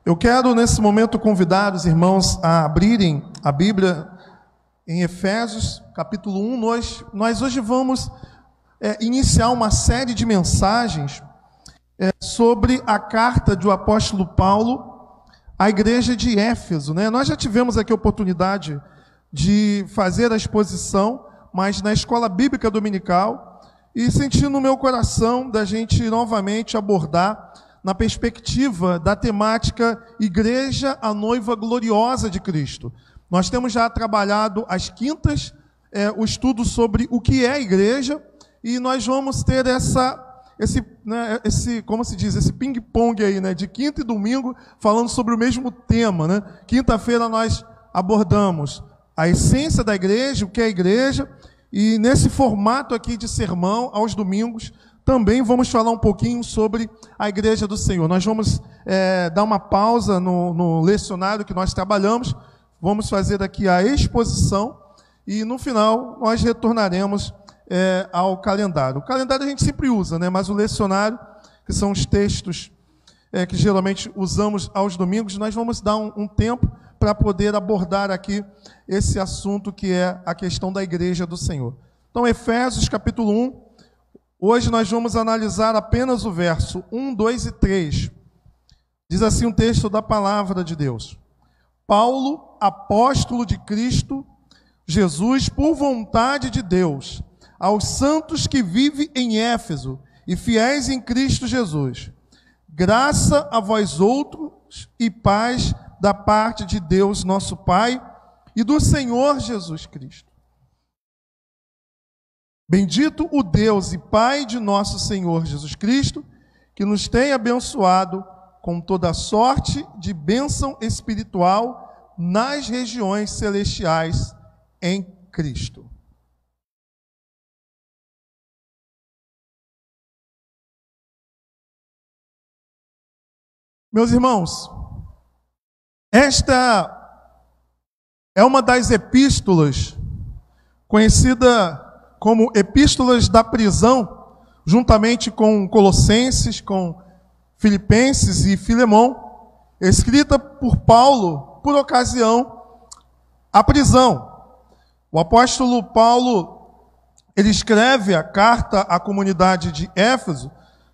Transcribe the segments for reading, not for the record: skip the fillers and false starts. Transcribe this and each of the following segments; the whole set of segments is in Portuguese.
Eu quero, nesse momento, convidar os irmãos a abrirem a Bíblia em Efésios, capítulo 1. Nós hoje vamos iniciar uma série de mensagens sobre a carta do apóstolo Paulo à igreja de Éfeso, né? Nós já tivemos aqui a oportunidade de fazer a exposição, mas na escola bíblica dominical, e senti no meu coração da gente novamente abordar na perspectiva da temática Igreja, a Noiva Gloriosa de Cristo. Nós temos já trabalhado às quintas o estudo sobre o que é a igreja, e nós vamos ter esse ping-pong aí, né, de quinta e domingo, falando sobre o mesmo tema, né? Quinta-feira nós abordamos a essência da igreja, o que é a igreja, e nesse formato aqui de sermão, aos domingos, também vamos falar um pouquinho sobre a igreja do Senhor. Nós vamos dar uma pausa no lecionário que nós trabalhamos, vamos fazer aqui a exposição, e no final nós retornaremos ao calendário. O calendário a gente sempre usa, né? Mas o lecionário, que são os textos que geralmente usamos aos domingos, nós vamos dar um tempo para poder abordar aqui esse assunto que é a questão da igreja do Senhor. Então, Efésios capítulo 1, hoje nós vamos analisar apenas o verso 1, 2 e 3. Diz assim um texto da palavra de Deus: Paulo, apóstolo de Cristo Jesus, por vontade de Deus, aos santos que vivem em Éfeso e fiéis em Cristo Jesus. Graça a vós outros e paz da parte de Deus nosso Pai e do Senhor Jesus Cristo. Bendito o Deus e Pai de nosso Senhor Jesus Cristo, que nos tem abençoado com toda sorte de bênção espiritual nas regiões celestiais em Cristo. Meus irmãos, esta é uma das epístolas conhecida como epístolas da prisão, juntamente com Colossenses, com Filipenses e Filemão, escrita por Paulo por ocasião à prisão. O apóstolo Paulo, ele escreve a carta à comunidade de Éfeso,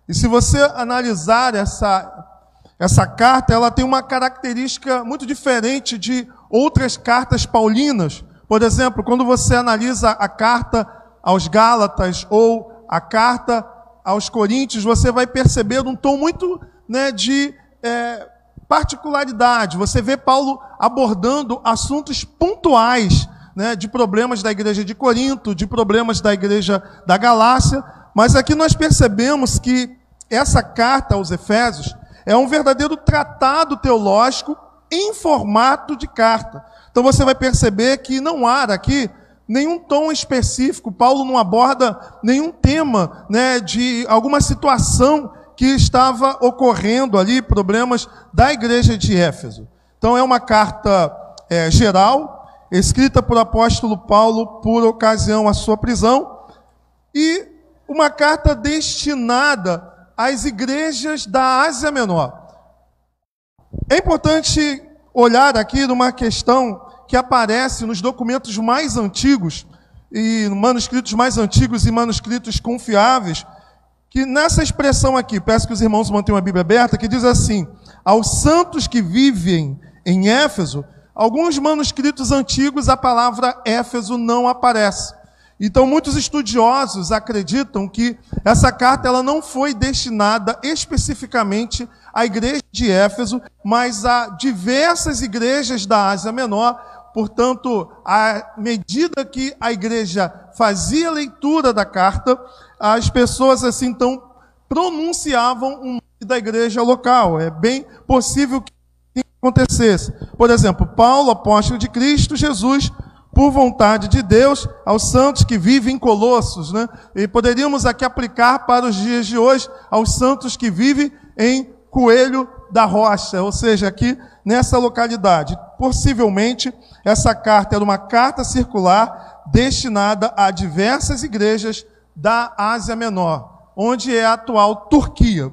e se você analisar essa carta, ela tem uma característica muito diferente de outras cartas paulinas. Por exemplo, quando você analisa a carta aos Gálatas ou a carta aos Coríntios, você vai perceber um tom muito de particularidade. Você vê Paulo abordando assuntos pontuais, de problemas da igreja de Corinto, de problemas da igreja da Galácia, mas aqui nós percebemos que essa carta aos Efésios é um verdadeiro tratado teológico em formato de carta. Então você vai perceber que não há aqui nenhum tom específico. Paulo não aborda nenhum tema, de alguma situação que estava ocorrendo ali, problemas da igreja de Éfeso. Então é uma carta geral, escrita por apóstolo Paulo por ocasião à sua prisão, e uma carta destinada às igrejas da Ásia Menor. É importante olhar aqui numa questão que aparece nos documentos mais antigos, e manuscritos mais antigos e manuscritos confiáveis, que nessa expressão aqui, peço que os irmãos mantenham a Bíblia aberta, que diz assim: aos santos que vivem em Éfeso. Alguns manuscritos antigos a palavra Éfeso não aparece. Então, muitos estudiosos acreditam que essa carta ela não foi destinada especificamente à igreja de Éfeso, mas a diversas igrejas da Ásia Menor. Portanto, à medida que a igreja fazia a leitura da carta, as pessoas assim então pronunciavam o nome da igreja local. É bem possível que isso acontecesse. Por exemplo, Paulo, apóstolo de Cristo Jesus, por vontade de Deus, aos santos que vivem em Colossos, E poderíamos aqui aplicar para os dias de hoje aos santos que vivem em Coelho da Rocha, ou seja, aqui nessa localidade. Possivelmente, essa carta era uma carta circular destinada a diversas igrejas da Ásia Menor, onde é a atual Turquia.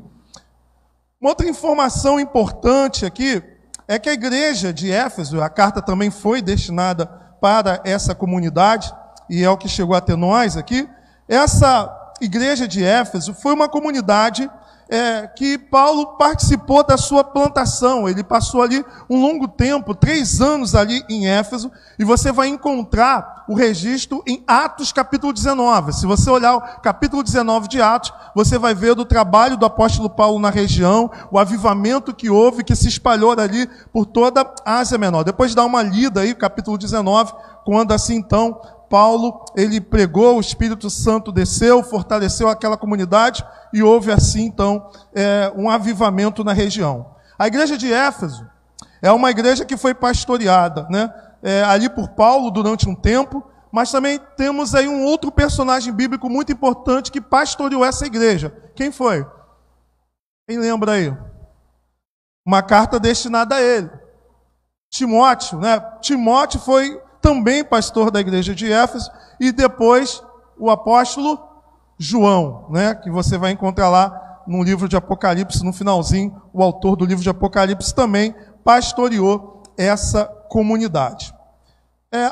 Uma outra informação importante aqui é que a igreja de Éfeso, a carta também foi destinada para essa comunidade, e é o que chegou até nós aqui. Essa igreja de Éfeso foi uma comunidade que Paulo participou da sua plantação. Ele passou ali um longo tempo, 3 anos ali em Éfeso, e você vai encontrar o registro em Atos capítulo 19. Se você olhar o capítulo 19 de Atos, você vai ver do trabalho do apóstolo Paulo na região, o avivamento que houve, que se espalhou ali por toda a Ásia Menor. Depois dá uma lida aí, capítulo 19, quando assim então Paulo, ele pregou, o Espírito Santo desceu, fortaleceu aquela comunidade e houve assim, então, um avivamento na região. A igreja de Éfeso é uma igreja que foi pastoreada, né, ali por Paulo durante um tempo, mas também temos aí um outro personagem bíblico muito importante que pastoreou essa igreja. Quem foi? Quem lembra aí? Uma carta destinada a ele. Timóteo, né? Timóteo foi também pastor da igreja de Éfeso, e depois o apóstolo João, né, que você vai encontrar lá no livro de Apocalipse, no finalzinho, o autor do livro de Apocalipse também pastoreou essa comunidade.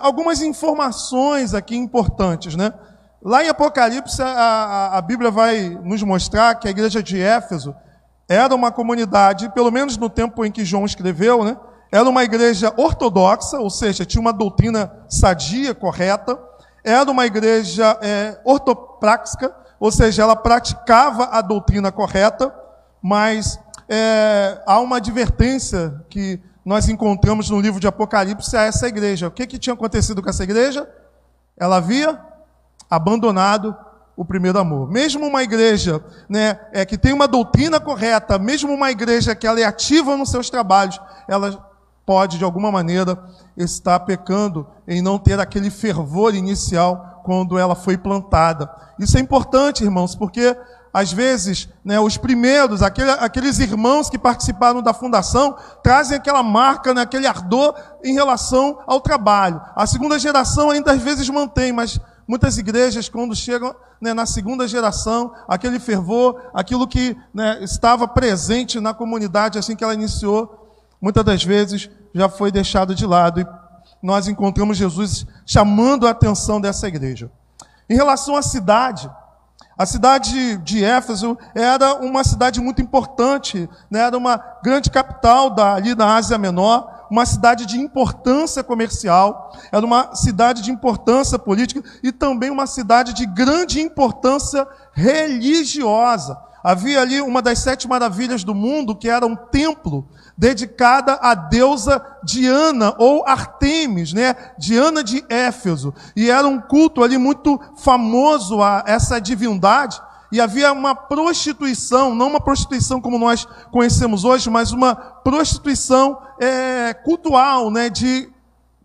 Algumas informações aqui importantes, né? Lá em Apocalipse, a Bíblia vai nos mostrar que a igreja de Éfeso era uma comunidade, pelo menos no tempo em que João escreveu, né? Era uma igreja ortodoxa, ou seja, tinha uma doutrina sadia, correta. Era uma igreja ortopráxica, ou seja, ela praticava a doutrina correta, mas há uma advertência que nós encontramos no livro de Apocalipse a essa igreja. O que tinha acontecido com essa igreja? Ela havia abandonado o primeiro amor. Mesmo uma igreja, né, que tem uma doutrina correta, mesmo uma igreja que ela é ativa nos seus trabalhos, ela pode, de alguma maneira, estar pecando em não ter aquele fervor inicial quando ela foi plantada. Isso é importante, irmãos, porque, às vezes, né, os primeiros, aqueles irmãos que participaram da fundação, trazem aquela marca, né, aquele ardor em relação ao trabalho. A segunda geração ainda, às vezes, mantém, mas muitas igrejas, quando chegam, né, na segunda geração, aquele fervor, aquilo que, né, estava presente na comunidade assim que ela iniciou, muitas das vezes já foi deixado de lado, e nós encontramos Jesus chamando a atenção dessa igreja. Em relação à cidade, a cidade de Éfeso era uma cidade muito importante, né? Era uma grande capital ali da Ásia Menor, uma cidade de importância comercial, era uma cidade de importância política e também uma cidade de grande importância religiosa. Havia ali uma das 7 maravilhas do mundo, que era um templo dedicada à deusa Diana, ou Artemis, né? Diana de Éfeso. E era um culto ali muito famoso a essa divindade. E havia uma prostituição, não uma prostituição como nós conhecemos hoje, mas uma prostituição cultual, né? De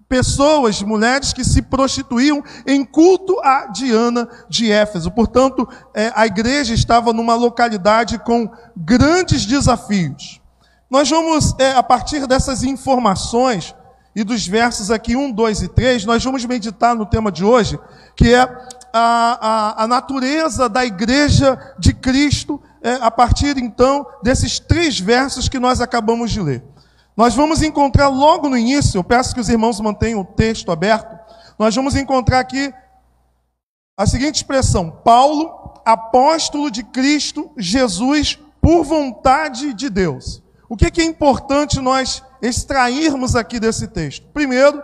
pessoas, mulheres que se prostituíam em culto a Diana de Éfeso. Portanto, a igreja estava numa localidade com grandes desafios. Nós vamos, a partir dessas informações e dos versos aqui 1, 2 e 3, nós vamos meditar no tema de hoje, que é a natureza da igreja de Cristo, a partir então desses 3 versos que nós acabamos de ler. Nós vamos encontrar logo no início, eu peço que os irmãos mantenham o texto aberto, nós vamos encontrar aqui a seguinte expressão: Paulo, apóstolo de Cristo Jesus, por vontade de Deus. O que é importante nós extrairmos aqui desse texto? Primeiro,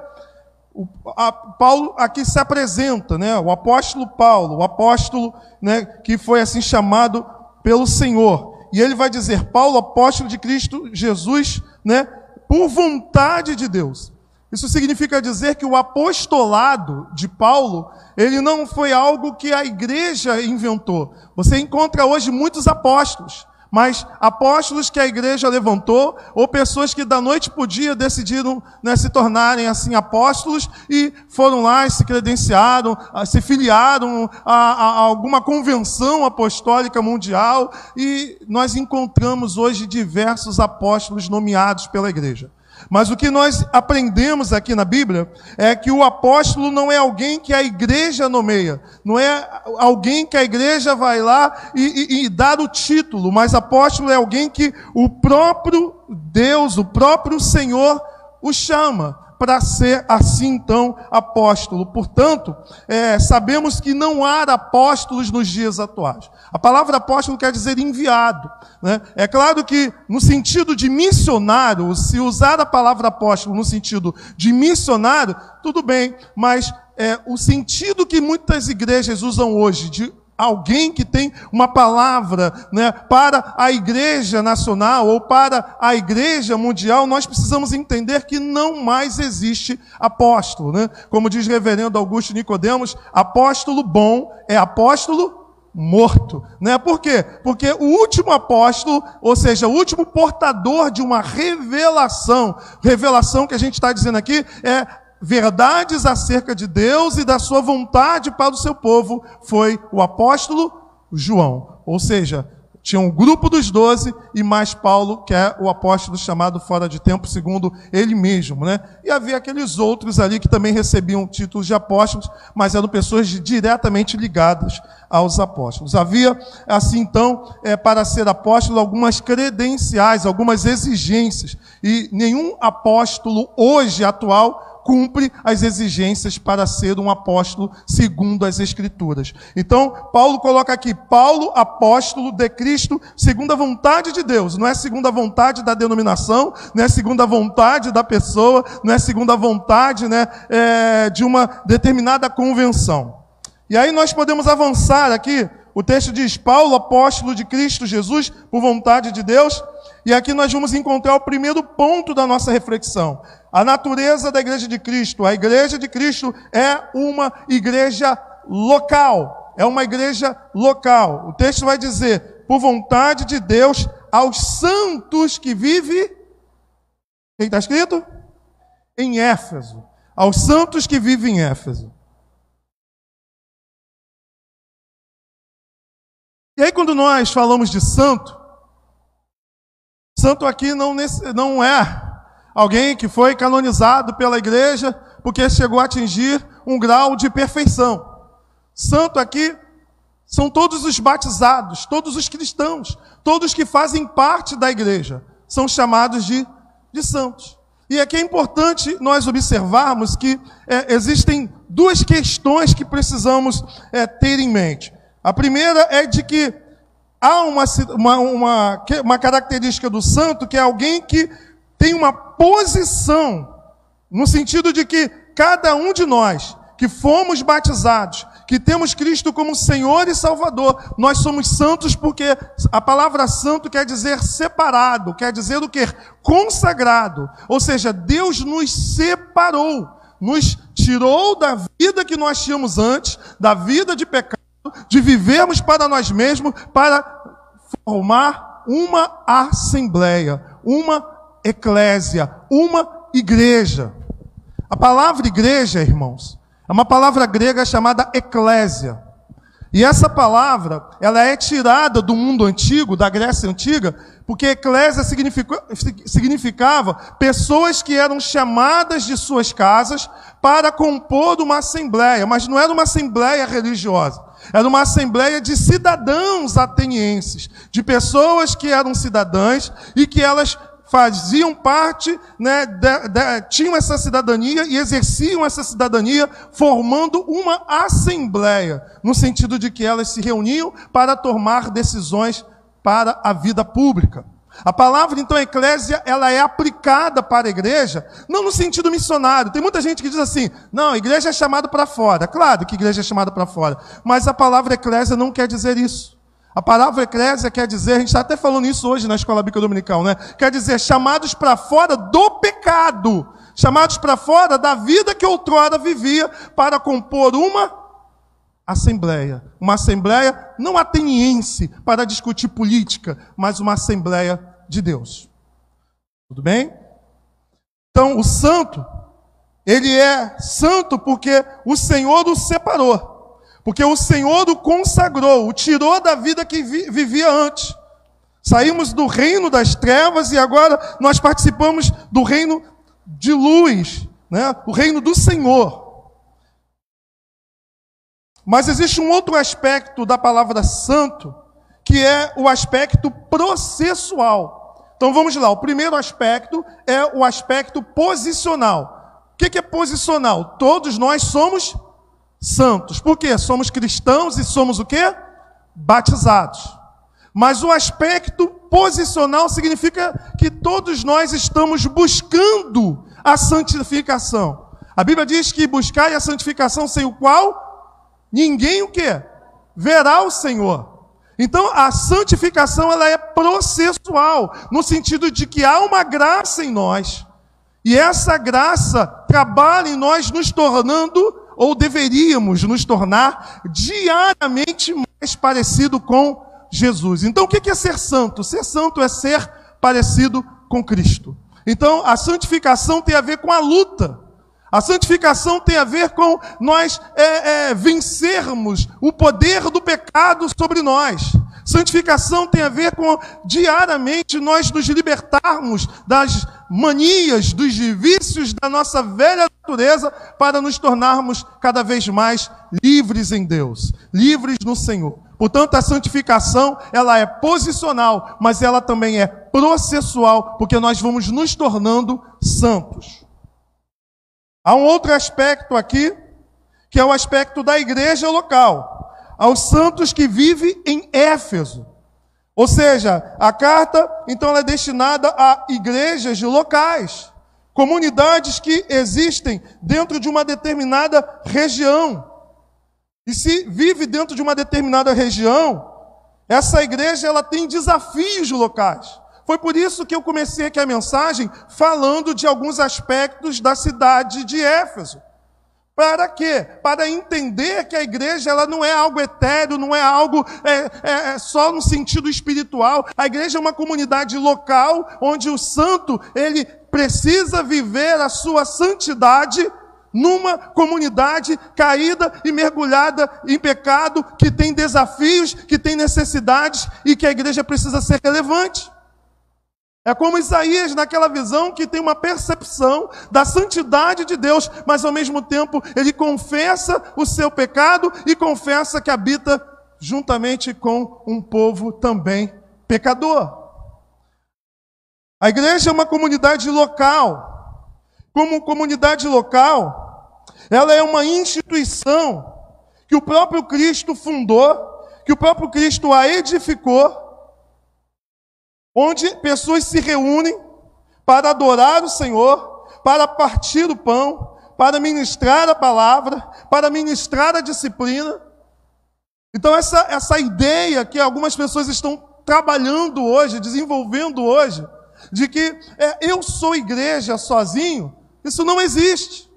Paulo aqui se apresenta, né? O apóstolo Paulo, o apóstolo, né, que foi assim chamado pelo Senhor. E ele vai dizer, Paulo, apóstolo de Cristo Jesus, né, por vontade de Deus. Isso significa dizer que o apostolado de Paulo, ele não foi algo que a igreja inventou. Você encontra hoje muitos apóstolos, mas apóstolos que a igreja levantou, ou pessoas que da noite para o dia decidiram, né, se tornarem assim apóstolos e foram lá e se credenciaram, se filiaram a alguma convenção apostólica mundial, e nós encontramos hoje diversos apóstolos nomeados pela igreja. Mas o que nós aprendemos aqui na Bíblia é que o apóstolo não é alguém que a igreja nomeia, não é alguém que a igreja vai lá e dar o título, mas apóstolo é alguém que o próprio Deus, o próprio Senhor o chama para ser assim então apóstolo. Portanto, sabemos que não há apóstolos nos dias atuais. A palavra apóstolo quer dizer enviado, né? É claro que no sentido de missionário, se usar a palavra apóstolo no sentido de missionário, tudo bem, mas o sentido que muitas igrejas usam hoje de alguém que tem uma palavra, né, para a igreja nacional ou para a igreja mundial, nós precisamos entender que não mais existe apóstolo, né? Como diz reverendo Augusto Nicodemos, apóstolo bom é apóstolo morto, né? Por quê? Porque o último apóstolo, ou seja, o último portador de uma revelação que a gente está dizendo aqui é verdades acerca de Deus e da sua vontade para o seu povo, foi o apóstolo João. Ou seja, tinha um grupo dos 12 e mais Paulo, que é o apóstolo chamado fora de tempo, segundo ele mesmo, né? E havia aqueles outros ali que também recebiam títulos de apóstolos, mas eram pessoas diretamente ligadas aos apóstolos. Havia, assim então, para ser apóstolo, algumas credenciais, algumas exigências. E nenhum apóstolo hoje, atual, cumpre as exigências para ser um apóstolo segundo as Escrituras. Então, Paulo coloca aqui, Paulo, apóstolo de Cristo, segundo a vontade de Deus. Não é segundo a vontade da denominação, não é segundo a vontade da pessoa, não é segundo a vontade, né, de uma determinada convenção. E aí nós podemos avançar aqui. O texto diz, Paulo, apóstolo de Cristo Jesus, por vontade de Deus. E aqui nós vamos encontrar o primeiro ponto da nossa reflexão. A natureza da igreja de Cristo. A igreja de Cristo é uma igreja local. É uma igreja local. O texto vai dizer, por vontade de Deus, aos santos que vivem... Quem está escrito? Em Éfeso. Aos santos que vivem em Éfeso. E aí quando nós falamos de santo, santo aqui não é alguém que foi canonizado pela igreja porque chegou a atingir um grau de perfeição. Santo aqui são todos os batizados, todos os cristãos, todos que fazem parte da igreja, são chamados de santos. E aqui é importante nós observarmos que existem duas questões que precisamos ter em mente. A primeira é de que há uma característica do santo que é alguém que tem uma posição, no sentido de que cada um de nós que fomos batizados, que temos Cristo como Senhor e Salvador, nós somos santos porque a palavra santo quer dizer separado, quer dizer o quê? Consagrado. Ou seja, Deus nos separou, nos tirou da vida que nós tínhamos antes, da vida de pecado, de vivermos para nós mesmos, para formar uma assembleia, uma eclésia, uma igreja. A palavra igreja, irmãos, é uma palavra grega chamada eclésia. E essa palavra, ela é tirada do mundo antigo, da Grécia Antiga, porque eclésia significava pessoas que eram chamadas de suas casas para compor uma assembleia, mas não era uma assembleia religiosa. Era uma assembleia de cidadãos atenienses, de pessoas que eram cidadãs e que elas faziam parte, né, tinham essa cidadania e exerciam essa cidadania formando uma assembleia, no sentido de que elas se reuniam para tomar decisões para a vida pública. A palavra, então, eclésia, ela é aplicada para a igreja, não no sentido missionário. Tem muita gente que diz assim, não, a igreja é chamada para fora. Claro que a igreja é chamada para fora, mas a palavra eclésia não quer dizer isso. A palavra eclésia quer dizer, a gente está até falando isso hoje na escola bíblica dominical, né? Quer dizer, chamados para fora do pecado, chamados para fora da vida que outrora vivia para compor uma assembleia não ateniense para discutir política, mas uma assembleia de Deus. Tudo bem? Então, o santo, ele é santo porque o Senhor o separou. Porque o Senhor o consagrou, o tirou da vida que vivia antes. Saímos do reino das trevas e agora nós participamos do reino de luz, né? O reino do Senhor. Mas existe um outro aspecto da palavra santo, que é o aspecto processual. Então vamos lá, o primeiro aspecto é o aspecto posicional. O que é posicional? Todos nós somos santos. Por quê? Somos cristãos e somos o quê? Batizados. Mas o aspecto posicional significa que todos nós estamos buscando a santificação. A Bíblia diz que buscai a santificação sem o qual ninguém o quê? Verá o Senhor. Então a santificação ela é processual, no sentido de que há uma graça em nós. E essa graça trabalha em nós nos tornando, ou deveríamos nos tornar, diariamente mais parecido com Jesus. Então o que é ser santo? Ser santo é ser parecido com Cristo. Então a santificação tem a ver com a luta. A santificação tem a ver com nós vencermos o poder do pecado sobre nós. Santificação tem a ver com diariamente nós nos libertarmos das manias, dos vícios da nossa velha natureza para nos tornarmos cada vez mais livres em Deus, livres no Senhor. Portanto, a santificação, ela é posicional, mas ela também é processual, porque nós vamos nos tornando santos. Há um outro aspecto aqui, que é o aspecto da igreja local, aos santos que vivem em Éfeso. Ou seja, a carta, então, ela é destinada a igrejas locais, comunidades que existem dentro de uma determinada região. E se vive dentro de uma determinada região, essa igreja ela tem desafios locais. Foi por isso que eu comecei aqui a mensagem falando de alguns aspectos da cidade de Éfeso. Para quê? Para entender que a igreja ela não é algo etéreo, não é algo só no sentido espiritual. A igreja é uma comunidade local onde o santo ele precisa viver a sua santidade numa comunidade caída e mergulhada em pecado, que tem desafios, que tem necessidades e que a igreja precisa ser relevante. É como Isaías naquela visão que tem uma percepção da santidade de Deus, mas ao mesmo tempo ele confessa o seu pecado e confessa que habita juntamente com um povo também pecador. A igreja é uma comunidade local. Como comunidade local, ela é uma instituição que o próprio Cristo fundou, que o próprio Cristo a edificou, onde pessoas se reúnem para adorar o Senhor, para partir o pão, para ministrar a palavra, para ministrar a disciplina. Então essa ideia que algumas pessoas estão trabalhando hoje, desenvolvendo hoje, de que eu sou igreja sozinho, isso não existe.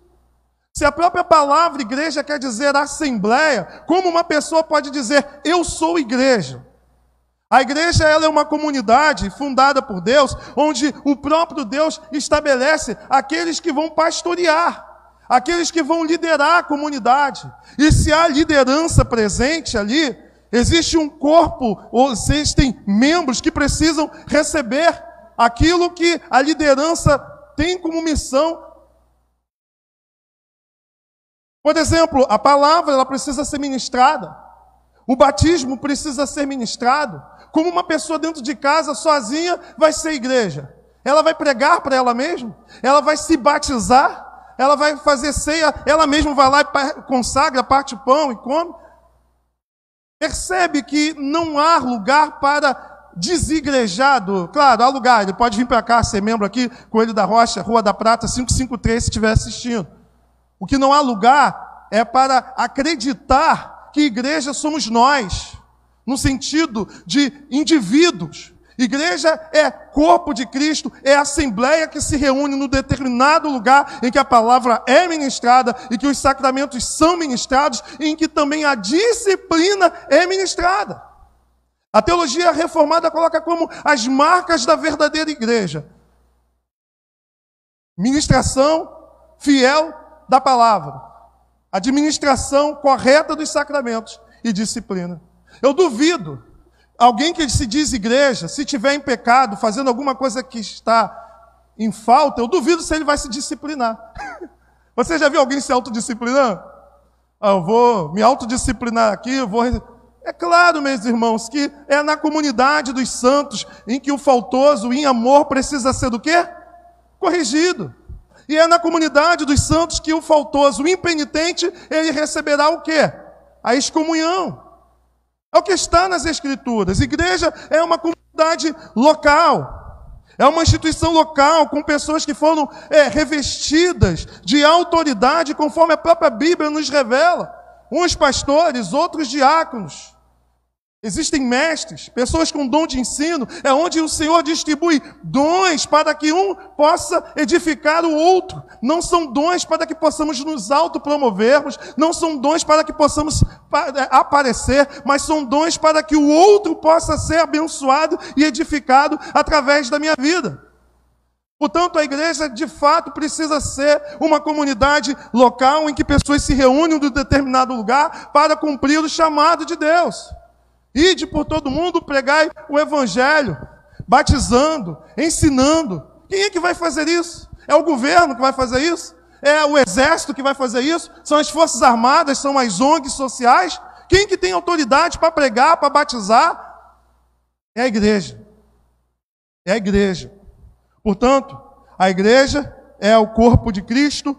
Se a própria palavra igreja quer dizer assembleia, como uma pessoa pode dizer eu sou igreja? A igreja ela é uma comunidade fundada por Deus, onde o próprio Deus estabelece aqueles que vão pastorear, aqueles que vão liderar a comunidade. E se há liderança presente ali, existe um corpo, ou existem membros que precisam receber aquilo que a liderança tem como missão. Por exemplo, a palavra ela precisa ser ministrada, o batismo precisa ser ministrado. Como uma pessoa dentro de casa, sozinha, vai ser igreja? Ela vai pregar para ela mesma? Ela vai se batizar? Ela vai fazer ceia? Ela mesma vai lá e consagra, parte o pão e come? Percebe que não há lugar para desigrejado. Claro, há lugar. Ele pode vir para cá, ser membro aqui, Coelho da Rocha, Rua da Prata, 553, se estiver assistindo. O que não há lugar é para acreditar que igreja somos nós, no sentido de indivíduos. Igreja é corpo de Cristo, é assembleia que se reúne no determinado lugar em que a palavra é ministrada e que os sacramentos são ministrados e em que também a disciplina é ministrada. A teologia reformada coloca como as marcas da verdadeira igreja: ministração fiel da palavra, administração correta dos sacramentos e disciplina. Eu duvido alguém que se diz igreja, se tiver em pecado, fazendo alguma coisa que está em falta, eu duvido se ele vai se disciplinar. Você já viu alguém se autodisciplinando? Eu vou me autodisciplinar aqui, eu vou... É claro, meus irmãos, que é na comunidade dos santos em que o faltoso em amor precisa ser do quê? Corrigido. E é na comunidade dos santos que o faltoso, o impenitente, ele receberá o quê? A excomunhão. É o que está nas Escrituras. Igreja é uma comunidade local. É uma instituição local com pessoas que foram revestidas de autoridade conforme a própria Bíblia nos revela. Uns pastores, outros diáconos. Existem mestres, pessoas com dom de ensino, é onde o Senhor distribui dons para que um possa edificar o outro. Não são dons para que possamos nos autopromovermos, não são dons para que possamos aparecer, mas são dons para que o outro possa ser abençoado e edificado através da minha vida. Portanto, a igreja, de fato, precisa ser uma comunidade local em que pessoas se reúnem em um determinado lugar para cumprir o chamado de Deus. Ide por todo mundo, pregai o evangelho, batizando, ensinando. Quem é que vai fazer isso? É o governo que vai fazer isso? É o exército que vai fazer isso? São as forças armadas? São as ONGs sociais? Quem que tem autoridade para pregar, para batizar? É a igreja. É a igreja. Portanto, a igreja é o corpo de Cristo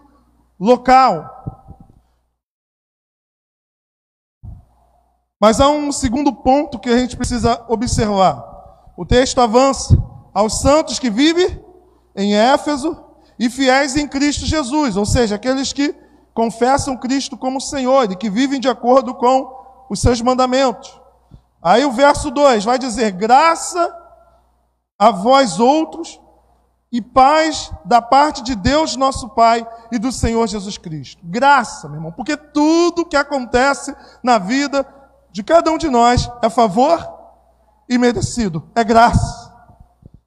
local. Mas há um segundo ponto que a gente precisa observar. O texto avança aos santos que vivem em Éfeso e fiéis em Cristo Jesus, ou seja, aqueles que confessam Cristo como Senhor e que vivem de acordo com os seus mandamentos. Aí o verso 2 vai dizer: graça a vós outros e paz da parte de Deus nosso Pai e do Senhor Jesus Cristo. Graça, meu irmão, porque tudo que acontece na vida de cada um de nós é favor e merecido, é graça.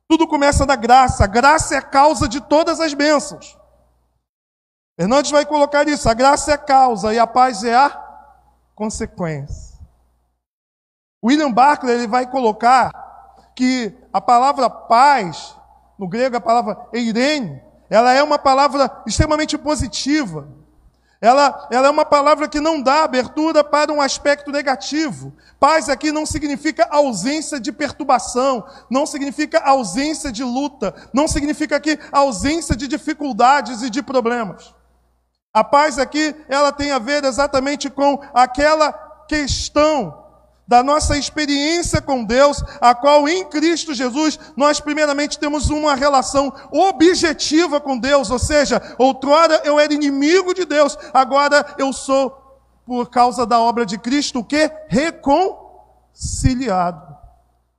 Tudo começa da graça. A graça é a causa de todas as bênçãos. Fernandes vai colocar isso: a graça é a causa e a paz é a consequência. William Barclay ele vai colocar que a palavra paz, no grego a palavra eirene, ela é uma palavra extremamente positiva. Ela é uma palavra que não dá abertura para um aspecto negativo. Paz aqui não significa ausência de perturbação, não significa ausência de luta, não significa aqui ausência de dificuldades e de problemas. A paz aqui, ela tem a ver exatamente com aquela questão da nossa experiência com Deus, a qual em Cristo Jesus nós primeiramente temos uma relação objetiva com Deus, ou seja, outrora eu era inimigo de Deus, agora eu sou, por causa da obra de Cristo, o quê? Reconciliado.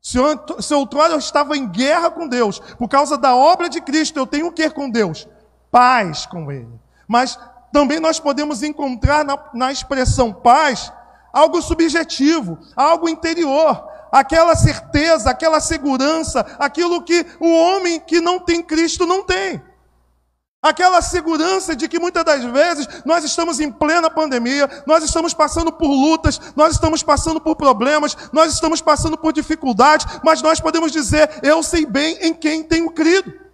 Se outrora eu estava em guerra com Deus, por causa da obra de Cristo, eu tenho o quê com Deus? Paz com Ele. Mas também nós podemos encontrar na expressão paz algo subjetivo, algo interior, aquela certeza, aquela segurança, aquilo que o homem que não tem Cristo não tem. Aquela segurança de que muitas das vezes nós estamos em plena pandemia, nós estamos passando por lutas, nós estamos passando por problemas, nós estamos passando por dificuldades, mas nós podemos dizer: eu sei bem em quem tenho crido.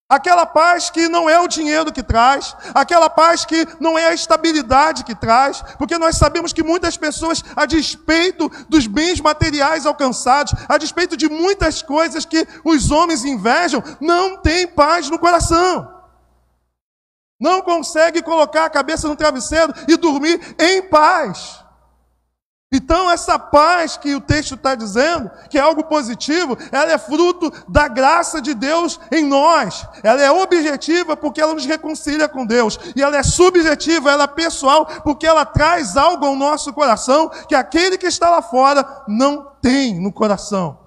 Aquela paz que não é o dinheiro que traz, aquela paz que não é a estabilidade que traz, porque nós sabemos que muitas pessoas, a despeito dos bens materiais alcançados, a despeito de muitas coisas que os homens invejam, não têm paz no coração. Não consegue colocar a cabeça no travesseiro e dormir em paz. Então essa paz que o texto está dizendo, que é algo positivo, ela é fruto da graça de Deus em nós. Ela é objetiva porque ela nos reconcilia com Deus. E ela é subjetiva, ela é pessoal, porque ela traz algo ao nosso coração que aquele que está lá fora não tem no coração.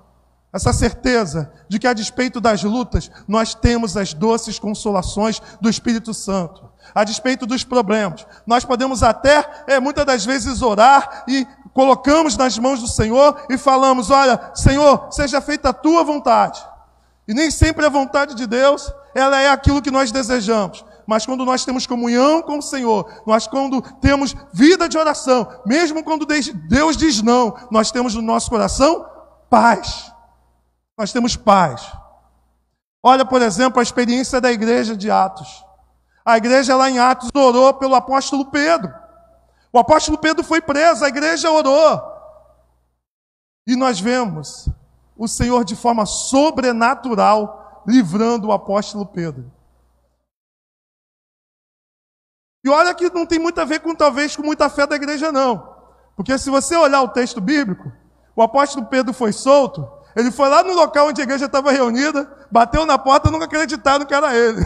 Essa certeza de que a despeito das lutas, nós temos as doces consolações do Espírito Santo. A despeito dos problemas, nós podemos até, muitas das vezes, orar e colocamos nas mãos do Senhor e falamos: olha, Senhor, seja feita a tua vontade. E nem sempre a vontade de Deus, ela é aquilo que nós desejamos. Mas quando nós temos comunhão com o Senhor, quando temos vida de oração, mesmo quando Deus diz não, nós temos no nosso coração paz. Nós temos paz. Olha, por exemplo, a experiência da igreja de Atos. A igreja lá em Atos orou pelo apóstolo Pedro. O apóstolo Pedro foi preso, a igreja orou. E nós vemos o Senhor de forma sobrenatural livrando o apóstolo Pedro. E olha que não tem muito a ver com, talvez, com muita fé da igreja, não. Porque se você olhar o texto bíblico, o apóstolo Pedro foi solto, ele foi lá no local onde a igreja estava reunida, bateu na porta e nunca acreditaram que era ele.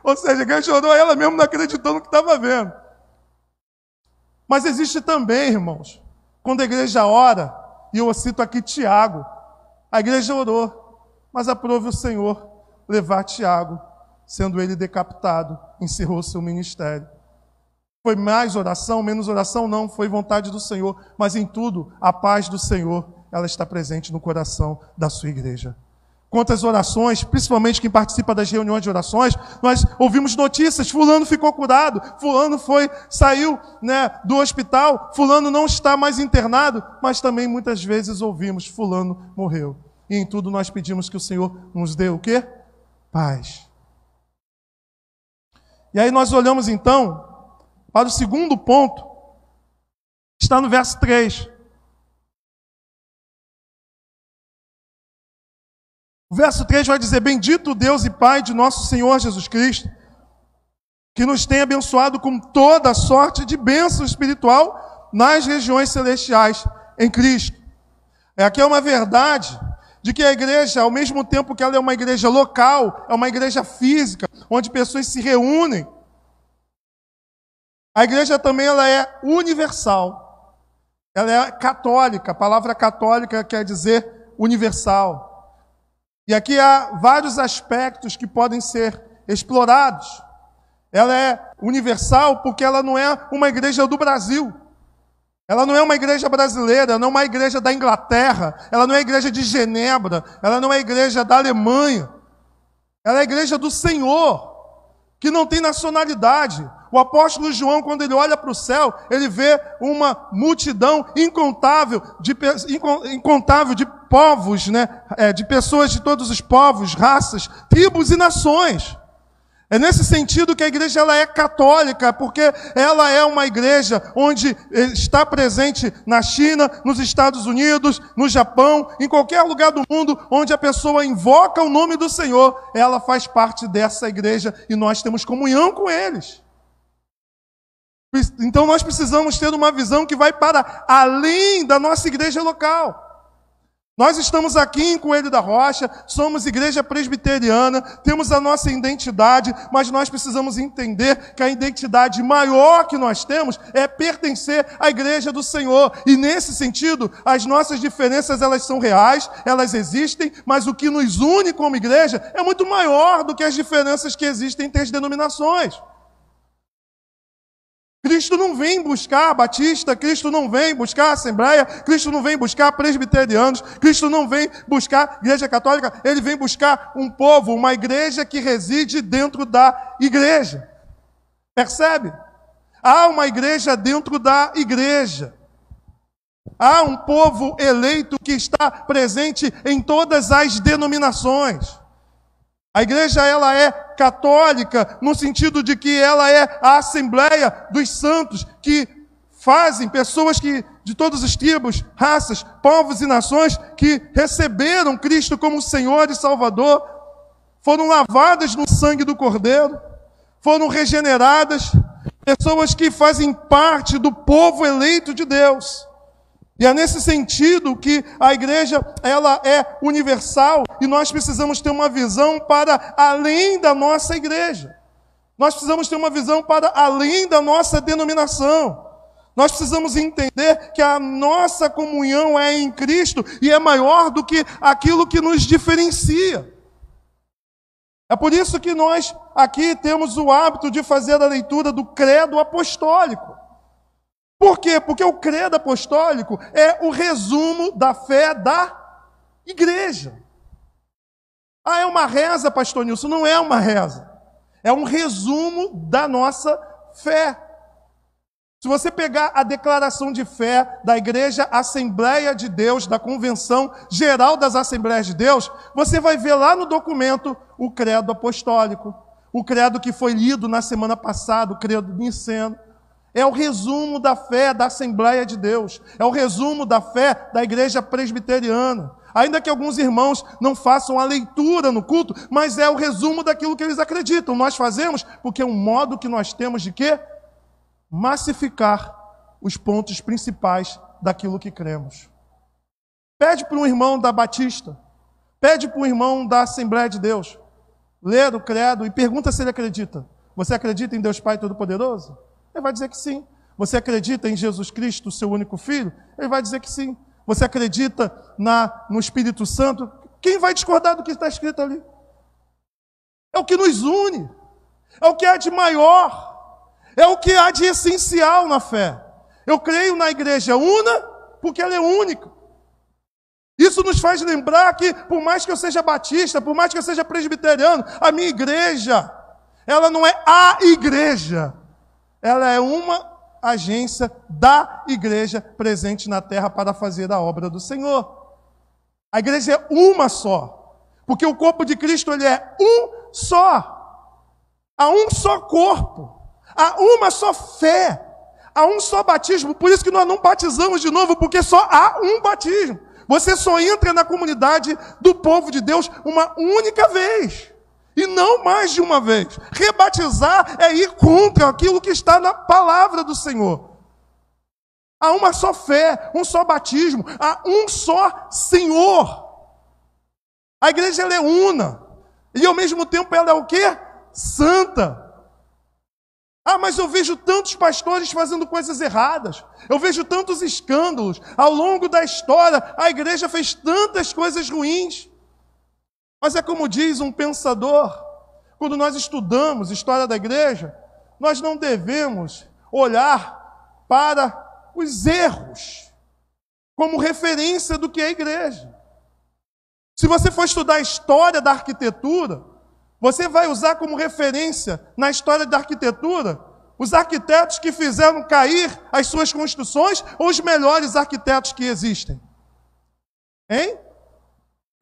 Ou seja, a igreja orou, ela mesmo não acreditou no que estava vendo. Mas existe também, irmãos, quando a igreja ora, e eu cito aqui Tiago, a igreja orou, mas aprove o Senhor levar Tiago, sendo ele decapitado, encerrou seu ministério. Foi mais oração, menos oração? Não, foi vontade do Senhor, mas em tudo, a paz do Senhor, ela está presente no coração da sua igreja. Quantas orações, principalmente quem participa das reuniões de orações, nós ouvimos notícias, fulano ficou curado, fulano saiu, do hospital, fulano não está mais internado, mas também muitas vezes ouvimos, fulano morreu. E em tudo nós pedimos que o Senhor nos dê o quê? Paz. E aí nós olhamos então para o segundo ponto, que está no verso 3. O verso 3 vai dizer: bendito Deus e Pai de nosso Senhor Jesus Cristo, que nos tem abençoado com toda sorte de bênção espiritual nas regiões celestiais em Cristo. Aqui é uma verdade de que a igreja, ao mesmo tempo que ela é uma igreja local, é uma igreja física, onde pessoas se reúnem, a igreja também ela é universal. Ela é católica. A palavra católica quer dizer universal. E aqui há vários aspectos que podem ser explorados. Ela é universal porque ela não é uma igreja do Brasil. Ela não é uma igreja brasileira, ela não é uma igreja da Inglaterra, ela não é a igreja de Genebra, ela não é a igreja da Alemanha. Ela é a igreja do Senhor, que não tem nacionalidade. O apóstolo João, quando ele olha para o céu, ele vê uma multidão incontável de povos, de pessoas de todos os povos, raças, tribos e nações. É nesse sentido que a igreja ela é católica, porque ela é uma igreja onde está presente na China, nos Estados Unidos, no Japão, em qualquer lugar do mundo onde a pessoa invoca o nome do Senhor, ela faz parte dessa igreja e nós temos comunhão com eles. Então nós precisamos ter uma visão que vai para além da nossa igreja local. Nós estamos aqui em Coelho da Rocha, somos igreja presbiteriana, temos a nossa identidade, mas nós precisamos entender que a identidade maior que nós temos é pertencer à igreja do Senhor. E nesse sentido, as nossas diferenças elas são reais, elas existem, mas o que nos une como igreja é muito maior do que as diferenças que existem entre as denominações. Cristo não vem buscar batista, Cristo não vem buscar assembleia, Cristo não vem buscar presbiterianos, Cristo não vem buscar igreja católica, Ele vem buscar um povo, uma igreja que reside dentro da igreja. Percebe? Há uma igreja dentro da igreja. Há um povo eleito que está presente em todas as denominações. A igreja ela é católica no sentido de que ela é a assembleia dos santos que fazem pessoas que de todas as tribos, raças, povos e nações que receberam Cristo como Senhor e Salvador, foram lavadas no sangue do Cordeiro, foram regeneradas, pessoas que fazem parte do povo eleito de Deus. E é nesse sentido que a igreja ela é universal e nós precisamos ter uma visão para além da nossa igreja. Nós precisamos ter uma visão para além da nossa denominação. Nós precisamos entender que a nossa comunhão é em Cristo e é maior do que aquilo que nos diferencia. É por isso que nós aqui temos o hábito de fazer a leitura do credo apostólico. Por quê? Porque o credo apostólico é o resumo da fé da igreja. Ah, é uma reza, pastor Nilson? Não é uma reza. É um resumo da nossa fé. Se você pegar a declaração de fé da Igreja Assembleia de Deus, da Convenção Geral das Assembleias de Deus, você vai ver lá no documento o credo apostólico, o credo que foi lido na semana passada, o credo niceno. É o resumo da fé da Assembleia de Deus, é o resumo da fé da Igreja Presbiteriana. Ainda que alguns irmãos não façam a leitura no culto, mas é o resumo daquilo que eles acreditam. Nós fazemos porque é um modo que nós temos de quê? Massificar os pontos principais daquilo que cremos. Pede para um irmão da Batista, pede para um irmão da Assembleia de Deus ler o credo e pergunta se ele acredita. Você acredita em Deus Pai Todo-Poderoso? Ele vai dizer que sim. Você acredita em Jesus Cristo, seu único Filho? Ele vai dizer que sim. Você acredita no Espírito Santo? Quem vai discordar do que está escrito ali? É o que nos une, é o que há de maior, é o que há de essencial na fé. Eu creio na igreja una porque ela é única. Isso nos faz lembrar que, por mais que eu seja batista, por mais que eu seja presbiteriano, a minha igreja, ela não é a igreja. Ela é uma agência da igreja presente na terra para fazer a obra do Senhor. A igreja é uma só. Porque o corpo de Cristo ele é um só. Há um só corpo. Há uma só fé. Há um só batismo. Por isso que nós não batizamos de novo, porque só há um batismo. Você só entra na comunidade do povo de Deus uma única vez. E não mais de uma vez. Rebatizar é ir contra aquilo que está na palavra do Senhor. Há uma só fé, um só batismo, há um só Senhor. A igreja ela é una. E ao mesmo tempo ela é o quê? Santa. Ah, mas eu vejo tantos pastores fazendo coisas erradas. Eu vejo tantos escândalos. Ao longo da história, a igreja fez tantas coisas ruins. Mas é como diz um pensador, quando nós estudamos história da igreja, nós não devemos olhar para os erros como referência do que é a igreja. Se você for estudar a história da arquitetura, você vai usar como referência na história da arquitetura os arquitetos que fizeram cair as suas construções ou os melhores arquitetos que existem? Hein?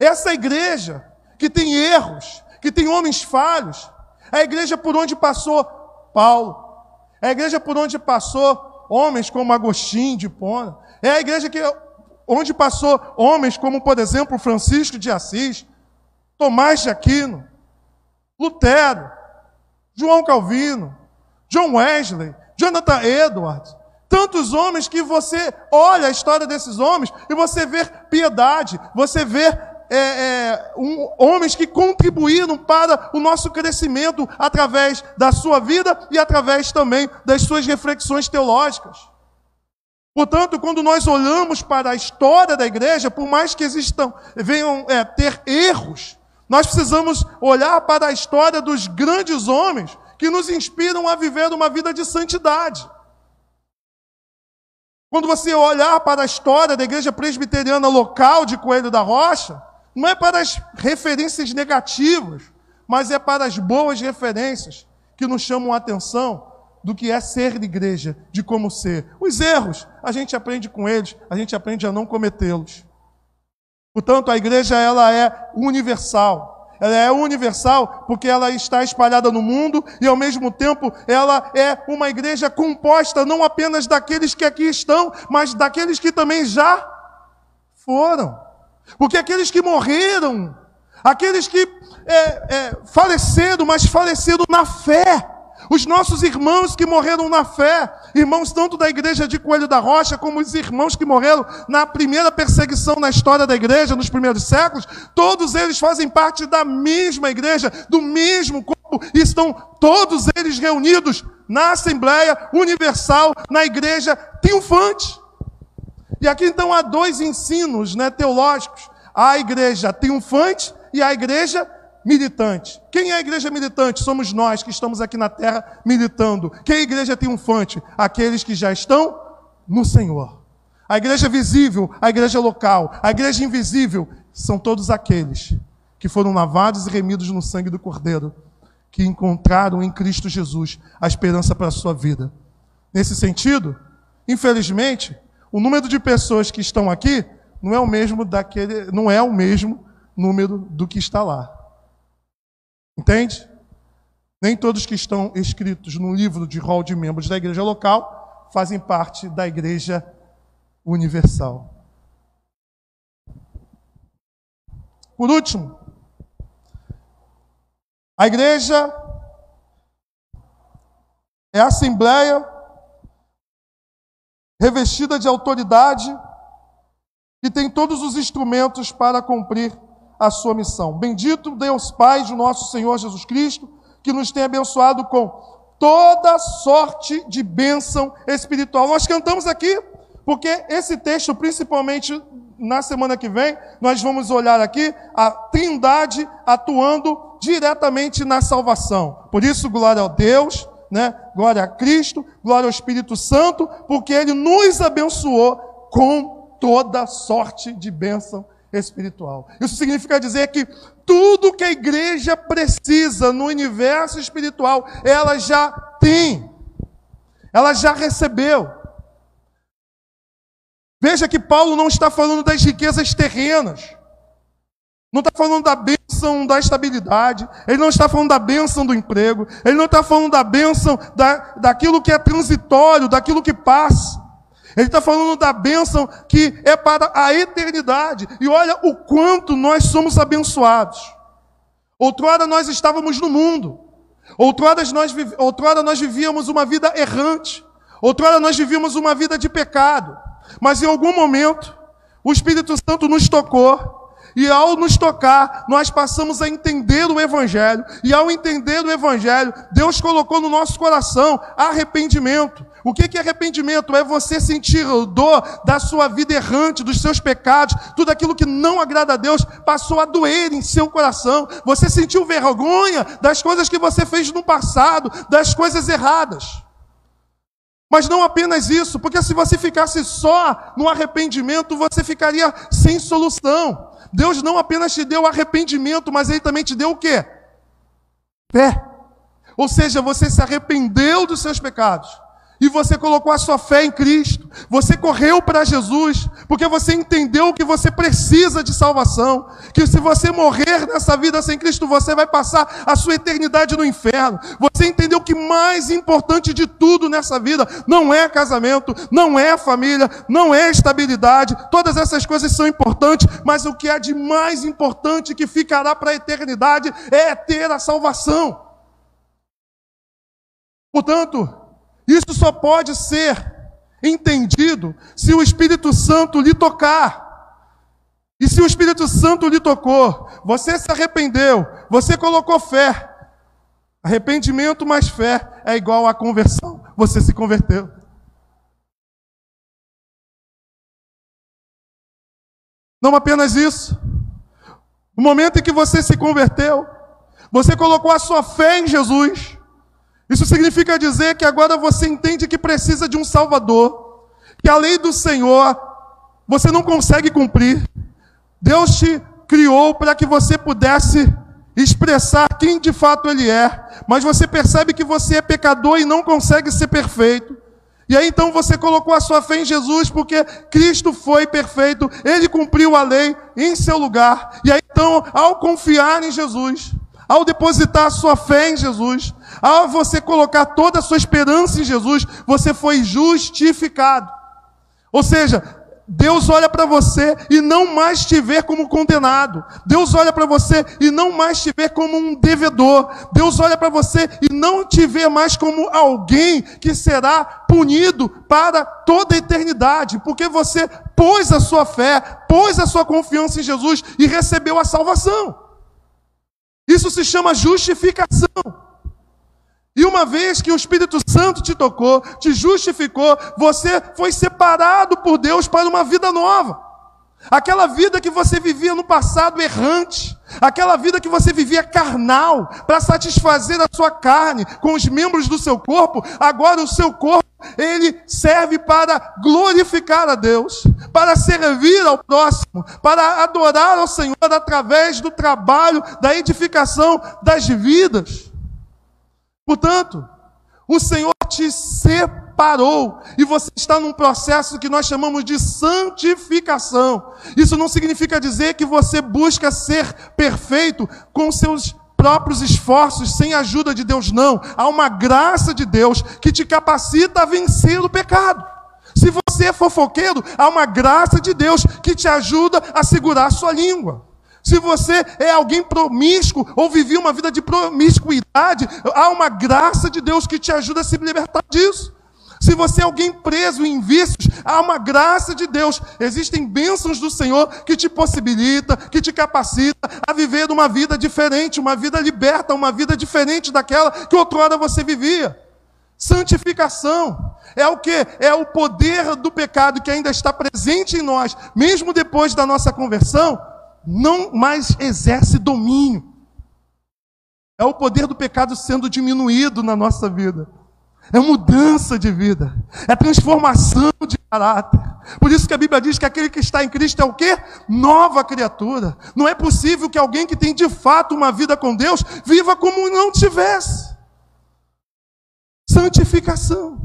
Essa igreja que tem erros, que tem homens falhos, é a igreja por onde passou Paulo, é a igreja por onde passou homens como Agostinho de Hipona, é a igreja onde passou homens como, por exemplo, Francisco de Assis, Tomás de Aquino, Lutero, João Calvino, John Wesley, Jonathan Edwards, tantos homens que você olha a história desses homens e você vê piedade, você vê homens que contribuíram para o nosso crescimento através da sua vida e através também das suas reflexões teológicas. Portanto, quando nós olhamos para a história da igreja, por mais que venham ter erros, nós precisamos olhar para a história dos grandes homens que nos inspiram a viver uma vida de santidade. Quando você olhar para a história da igreja presbiteriana local de Coelho da Rocha, não é para as referências negativas, mas é para as boas referências que nos chamam a atenção do que é ser de igreja, de como ser. Os erros, a gente aprende com eles, a gente aprende a não cometê-los. Portanto, a igreja ela é universal. Ela é universal porque ela está espalhada no mundo e, ao mesmo tempo, ela é uma igreja composta não apenas daqueles que aqui estão, mas daqueles que também já foram. Porque aqueles que morreram, aqueles que faleceram, mas faleceram na fé, os nossos irmãos que morreram na fé, irmãos tanto da igreja de Coelho da Rocha, como os irmãos que morreram na primeira perseguição na história da igreja, nos primeiros séculos, todos eles fazem parte da mesma igreja, do mesmo corpo, e estão todos eles reunidos na Assembleia Universal, na igreja triunfante. E aqui então há dois ensinos teológicos, a igreja triunfante e a igreja militante. Quem é a igreja militante? Somos nós que estamos aqui na terra militando. Quem é a igreja triunfante? Aqueles que já estão no Senhor. A igreja visível, a igreja local, a igreja invisível, são todos aqueles que foram lavados e remidos no sangue do Cordeiro, que encontraram em Cristo Jesus a esperança para a sua vida. Nesse sentido, infelizmente, o número de pessoas que estão aqui não é o mesmo número do que está lá. Entende? Nem todos que estão inscritos no livro de rol de membros da igreja local fazem parte da igreja universal. Por último, a igreja é a assembleia revestida de autoridade e tem todos os instrumentos para cumprir a sua missão. Bendito Deus Pai de nosso Senhor Jesus Cristo, que nos tem abençoado com toda sorte de bênção espiritual. Nós cantamos aqui, porque esse texto, principalmente na semana que vem, nós vamos olhar aqui a Trindade atuando diretamente na salvação. Por isso, glória a Deus, né? Glória a Cristo, glória ao Espírito Santo, porque Ele nos abençoou com toda sorte de bênção espiritual. Isso significa dizer que tudo que a igreja precisa no universo espiritual, ela já tem, ela já recebeu. Veja que Paulo não está falando das riquezas terrenas, não está falando da bênção da estabilidade, ele não está falando da bênção do emprego, ele não está falando da bênção daquilo que é transitório, daquilo que passa. Ele está falando da bênção que é para a eternidade. E olha o quanto nós somos abençoados. Outrora nós estávamos no mundo. Outrora nós vivíamos uma vida errante. Outrora nós vivíamos uma vida de pecado. Mas em algum momento, o Espírito Santo nos tocou. E ao nos tocar, nós passamos a entender o Evangelho. E ao entender o Evangelho, Deus colocou no nosso coração arrependimento. O que é arrependimento? É você sentir dor da sua vida errante, dos seus pecados, tudo aquilo que não agrada a Deus passou a doer em seu coração. Você sentiu vergonha das coisas que você fez no passado, das coisas erradas. Mas não apenas isso, porque se você ficasse só no arrependimento, você ficaria sem solução. Deus não apenas te deu arrependimento, mas Ele também te deu o quê? Fé. Ou seja, você se arrependeu dos seus pecados. E você colocou a sua fé em Cristo. Você correu para Jesus, porque você entendeu que você precisa de salvação. Que se você morrer nessa vida sem Cristo, você vai passar a sua eternidade no inferno. Você entendeu que mais importante de tudo nessa vida não é casamento, não é família, não é estabilidade. Todas essas coisas são importantes, mas o que é de mais importante que ficará para a eternidade é ter a salvação. Portanto, isso só pode ser entendido se o Espírito Santo lhe tocar. E se o Espírito Santo lhe tocou, você se arrependeu, você colocou fé. Arrependimento mais fé é igual a conversão. Você se converteu. Não apenas isso. No momento em que você se converteu, você colocou a sua fé em Jesus. Isso significa dizer que agora você entende que precisa de um Salvador, que a lei do Senhor você não consegue cumprir. Deus te criou para que você pudesse expressar quem de fato Ele é, mas você percebe que você é pecador e não consegue ser perfeito. E aí então você colocou a sua fé em Jesus, porque Cristo foi perfeito, Ele cumpriu a lei em seu lugar. E aí então, ao confiar em Jesus, ao depositar a sua fé em Jesus, ao você colocar toda a sua esperança em Jesus, você foi justificado. Ou seja, Deus olha para você e não mais te vê como condenado. Deus olha para você e não mais te vê como um devedor. Deus olha para você e não te vê mais como alguém que será punido para toda a eternidade, porque você pôs a sua fé, pôs a sua confiança em Jesus e recebeu a salvação. Isso se chama justificação. E uma vez que o Espírito Santo te tocou, te justificou, você foi separado por Deus para uma vida nova. Aquela vida que você vivia no passado errante, aquela vida que você vivia carnal, para satisfazer a sua carne com os membros do seu corpo, agora o seu corpo, ele serve para glorificar a Deus, para servir ao próximo, para adorar ao Senhor através do trabalho, da edificação das vidas. Portanto, o Senhor te separou. E você está num processo que nós chamamos de santificação. Isso não significa dizer que você busca ser perfeito com seus próprios esforços, sem a ajuda de Deus, não. Há uma graça de Deus que te capacita a vencer o pecado. Se você é fofoqueiro, há uma graça de Deus que te ajuda a segurar a sua língua. Se você é alguém promíscuo ou vivia uma vida de promiscuidade, há uma graça de Deus que te ajuda a se libertar disso. Se você é alguém preso em vícios, há uma graça de Deus. Existem bênçãos do Senhor que te possibilita, que te capacita a viver uma vida diferente, uma vida liberta, uma vida diferente daquela que outrora você vivia. Santificação é o quê? É o poder do pecado que ainda está presente em nós, mesmo depois da nossa conversão, não mais exerce domínio. É o poder do pecado sendo diminuído na nossa vida. É mudança de vida. É transformação de caráter. Por isso que a Bíblia diz que aquele que está em Cristo é o quê? Nova criatura. Não é possível que alguém que tem de fato uma vida com Deus viva como não tivesse. Santificação.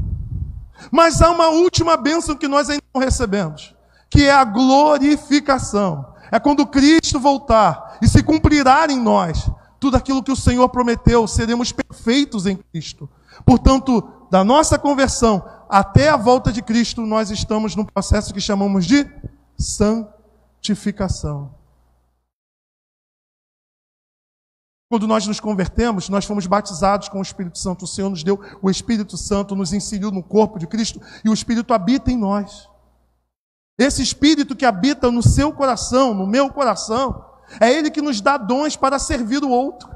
Mas há uma última bênção que nós ainda não recebemos, que é a glorificação. É quando Cristo voltar e se cumprirá em nós tudo aquilo que o Senhor prometeu, seremos perfeitos em Cristo. Portanto, da nossa conversão até a volta de Cristo, nós estamos num processo que chamamos de santificação. Quando nós nos convertemos, nós fomos batizados com o Espírito Santo. O Senhor nos deu o Espírito Santo, nos inseriu no corpo de Cristo e o Espírito habita em nós. Esse Espírito que habita no seu coração, no meu coração, é Ele que nos dá dons para servir o outro.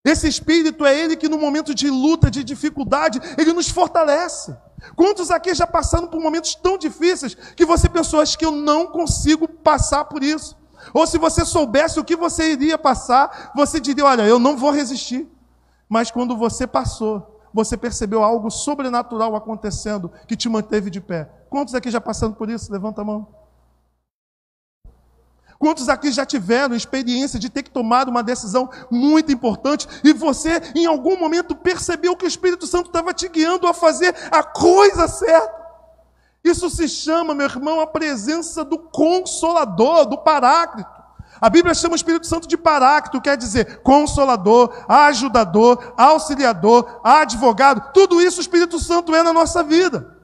Esse Espírito é Ele que no momento de luta, de dificuldade, Ele nos fortalece. Quantos aqui já passaram por momentos tão difíceis que você pensou, acho que eu não consigo passar por isso? Ou se você soubesse o que você iria passar, você diria, olha, eu não vou resistir. Mas quando você passou, você percebeu algo sobrenatural acontecendo que te manteve de pé. Quantos aqui já passaram por isso? Levanta a mão. Quantos aqui já tiveram experiência de ter que tomar uma decisão muito importante e você, em algum momento, percebeu que o Espírito Santo estava te guiando a fazer a coisa certa? Isso se chama, meu irmão, a presença do Consolador, do Paráclito. A Bíblia chama o Espírito Santo de Paráclito, quer dizer Consolador, Ajudador, Auxiliador, Advogado. Tudo isso o Espírito Santo é na nossa vida.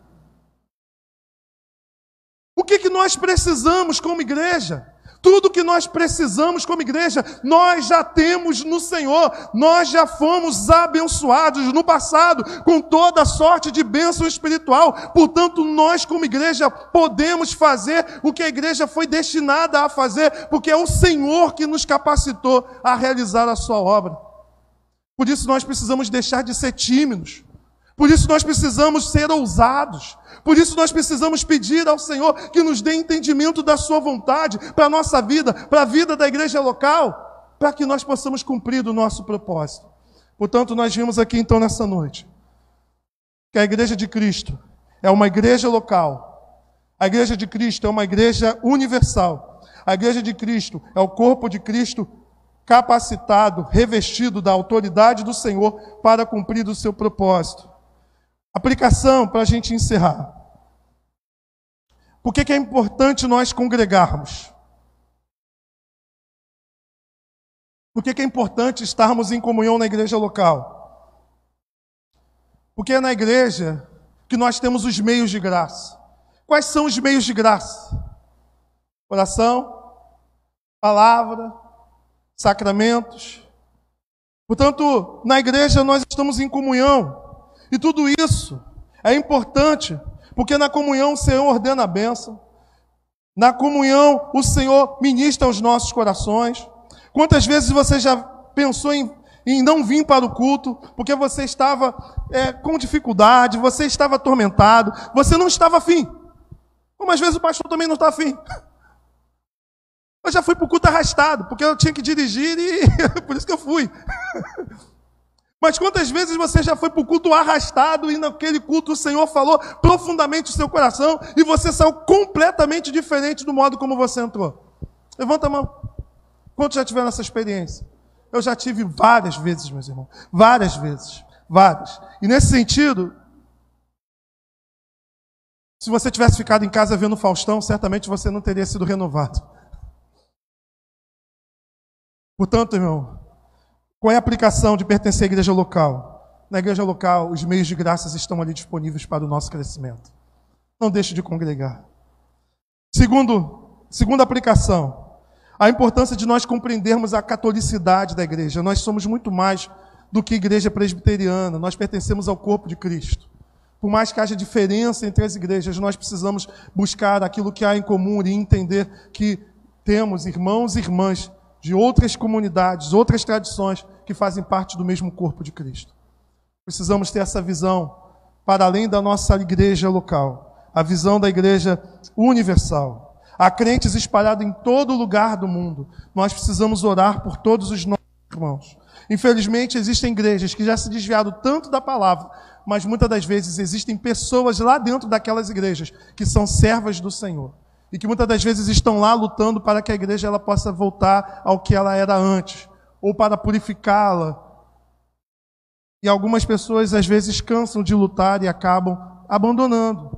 O que nós precisamos como igreja? Tudo que nós precisamos como igreja, nós já temos no Senhor. Nós já fomos abençoados no passado com toda a sorte de bênção espiritual. Portanto, nós como igreja podemos fazer o que a igreja foi destinada a fazer, porque é o Senhor que nos capacitou a realizar a sua obra. Por isso nós precisamos deixar de ser tímidos. Por isso nós precisamos ser ousados. Por isso nós precisamos pedir ao Senhor que nos dê entendimento da sua vontade para a nossa vida, para a vida da igreja local, para que nós possamos cumprir o nosso propósito. Portanto, nós vimos aqui então nessa noite que a igreja de Cristo é uma igreja local. A igreja de Cristo é uma igreja universal. A igreja de Cristo é o corpo de Cristo capacitado, revestido da autoridade do Senhor para cumprir o seu propósito. Aplicação para a gente encerrar. Por que é importante nós congregarmos? Por que é importante estarmos em comunhão na igreja local? Porque é na igreja que nós temos os meios de graça. Quais são os meios de graça? Oração, palavra, sacramentos. Portanto, na igreja nós estamos em comunhão. E tudo isso é importante, porque na comunhão o Senhor ordena a bênção. Na comunhão o Senhor ministra aos nossos corações. Quantas vezes você já pensou em não vir para o culto, porque você estava com dificuldade, você estava atormentado, você não estava afim. Como às vezes o pastor também não está afim. Eu já fui para o culto arrastado, porque eu tinha que dirigir e por isso que eu fui. Mas quantas vezes você já foi para o culto arrastado e naquele culto o Senhor falou profundamente o seu coração e você saiu completamente diferente do modo como você entrou? Levanta a mão. Quantos já tiveram essa experiência? Eu já tive várias vezes, meus irmãos. Várias vezes. Várias. E nesse sentido, Se você tivesse ficado em casa vendo o Faustão, certamente você não teria sido renovado. Portanto, irmão, qual é a aplicação de pertencer à igreja local? Na igreja local, os meios de graças estão ali disponíveis para o nosso crescimento. Não deixe de congregar. Segunda aplicação, a importância de nós compreendermos a catolicidade da igreja. Nós somos muito mais do que igreja presbiteriana, nós pertencemos ao corpo de Cristo. Por mais que haja diferença entre as igrejas, nós precisamos buscar aquilo que há em comum e entender que temos irmãos e irmãs de outras comunidades, outras tradições que fazem parte do mesmo corpo de Cristo. Precisamos ter essa visão para além da nossa igreja local, a visão da igreja universal. Há crentes espalhados em todo lugar do mundo. Nós precisamos orar por todos os nossos irmãos. Infelizmente, existem igrejas que já se desviaram tanto da palavra, mas muitas das vezes existem pessoas lá dentro daquelas igrejas que são servas do Senhor e que muitas das vezes estão lá lutando para que a igreja ela possa voltar ao que ela era antes, ou para purificá-la. E algumas pessoas às vezes cansam de lutar e acabam abandonando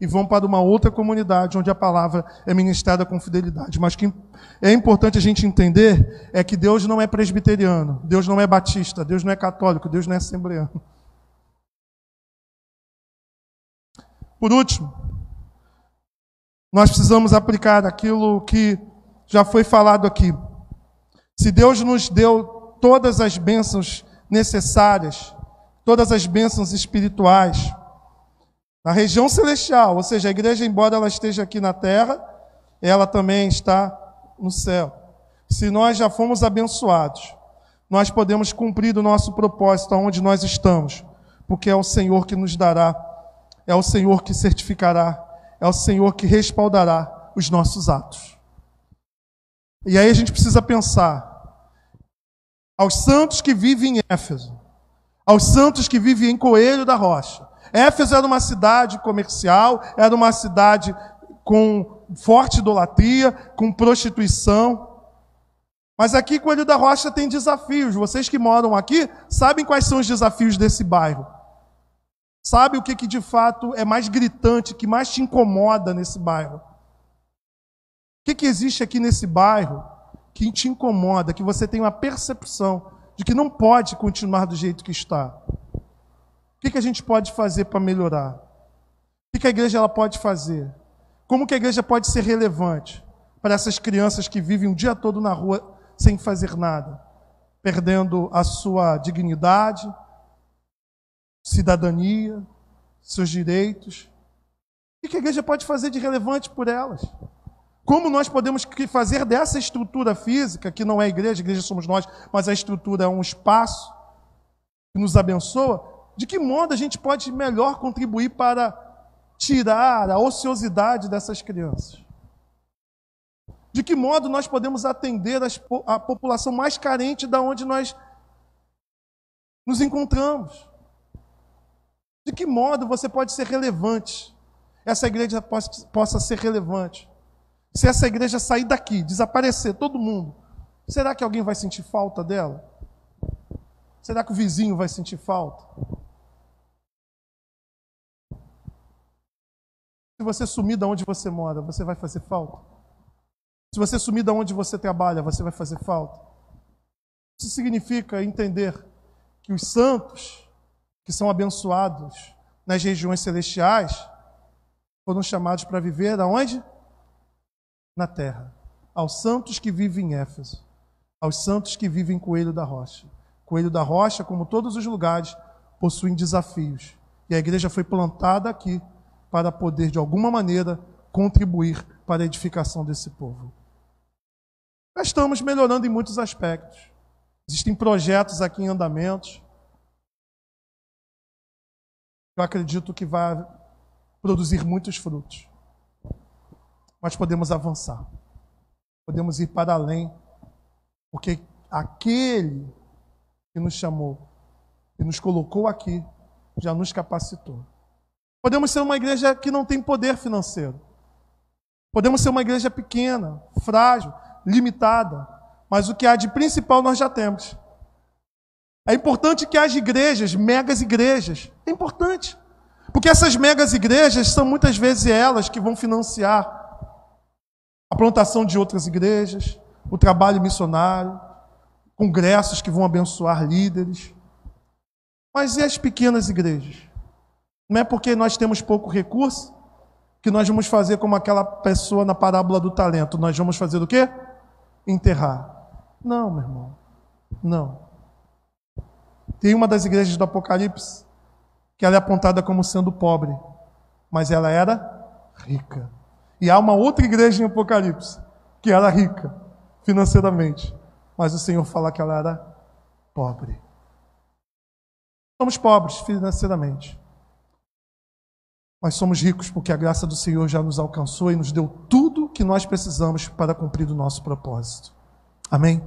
e vão para uma outra comunidade onde a palavra é ministrada com fidelidade. Mas o que é importante a gente entender é que Deus não é presbiteriano, Deus não é batista, Deus não é católico, Deus não é assembleano. Por último, nós precisamos aplicar aquilo que já foi falado aqui. Se Deus nos deu todas as bênçãos necessárias, todas as bênçãos espirituais, na região celestial, ou seja, a igreja, embora ela esteja aqui na terra, ela também está no céu. Se nós já fomos abençoados, nós podemos cumprir o nosso propósito aonde nós estamos, porque é o Senhor que nos dará, é o Senhor que certificará, é o Senhor que respaldará os nossos atos. E aí a gente precisa pensar aos santos que vivem em Éfeso, aos santos que vivem em Coelho da Rocha. Éfeso era uma cidade comercial, era uma cidade com forte idolatria, com prostituição. Mas aqui, Coelho da Rocha tem desafios. Vocês que moram aqui sabem quais são os desafios desse bairro. Sabe o que de fato é mais gritante, que mais te incomoda nesse bairro? O que existe aqui nesse bairro que te incomoda, que você tem uma percepção de que não pode continuar do jeito que está? O que a gente pode fazer para melhorar? O que a igreja ela pode fazer? Como que a igreja pode ser relevante para essas crianças que vivem o dia todo na rua sem fazer nada, perdendo a sua dignidade, cidadania, seus direitos? O que a igreja pode fazer de relevante por elas? Como nós podemos fazer dessa estrutura física, que não é a igreja somos nós, mas a estrutura é um espaço que nos abençoa, de que modo a gente pode melhor contribuir para tirar a ociosidade dessas crianças? De que modo nós podemos atender a população mais carente da onde nós nos encontramos? De que modo você pode ser relevante? Essa igreja possa ser relevante. Se essa igreja sair daqui, desaparecer, todo mundo, será que alguém vai sentir falta dela? Será que o vizinho vai sentir falta? Se você sumir de onde você mora, você vai fazer falta? Se você sumir de onde você trabalha, você vai fazer falta? Isso significa entender que os santos, que são abençoados nas regiões celestiais, foram chamados para viver aonde? Na terra. Aos santos que vivem em Éfeso, aos santos que vivem em Coelho da Rocha. Coelho da Rocha, como todos os lugares, possuem desafios. E a igreja foi plantada aqui para poder, de alguma maneira, contribuir para a edificação desse povo. Já estamos melhorando em muitos aspectos. Existem projetos aqui em andamentos. Eu acredito que vai produzir muitos frutos. Mas podemos avançar. Podemos ir para além. Porque aquele que nos chamou e nos colocou aqui já nos capacitou. Podemos ser uma igreja que não tem poder financeiro. Podemos ser uma igreja pequena, frágil, limitada. Mas o que há de principal nós já temos. É importante que haja igrejas, megas igrejas. É importante. Porque essas megas igrejas são muitas vezes elas que vão financiar a plantação de outras igrejas, o trabalho missionário, congressos que vão abençoar líderes. Mas e as pequenas igrejas? Não é porque nós temos pouco recurso que nós vamos fazer como aquela pessoa na parábola do talento. Nós vamos fazer o quê? Enterrar. Não, meu irmão. Não. Tem uma das igrejas do Apocalipse que ela é apontada como sendo pobre, mas ela era rica. E há uma outra igreja em Apocalipse que era rica financeiramente, mas o Senhor fala que ela era pobre. Somos pobres financeiramente, mas somos ricos porque a graça do Senhor já nos alcançou e nos deu tudo que nós precisamos para cumprir o nosso propósito. Amém?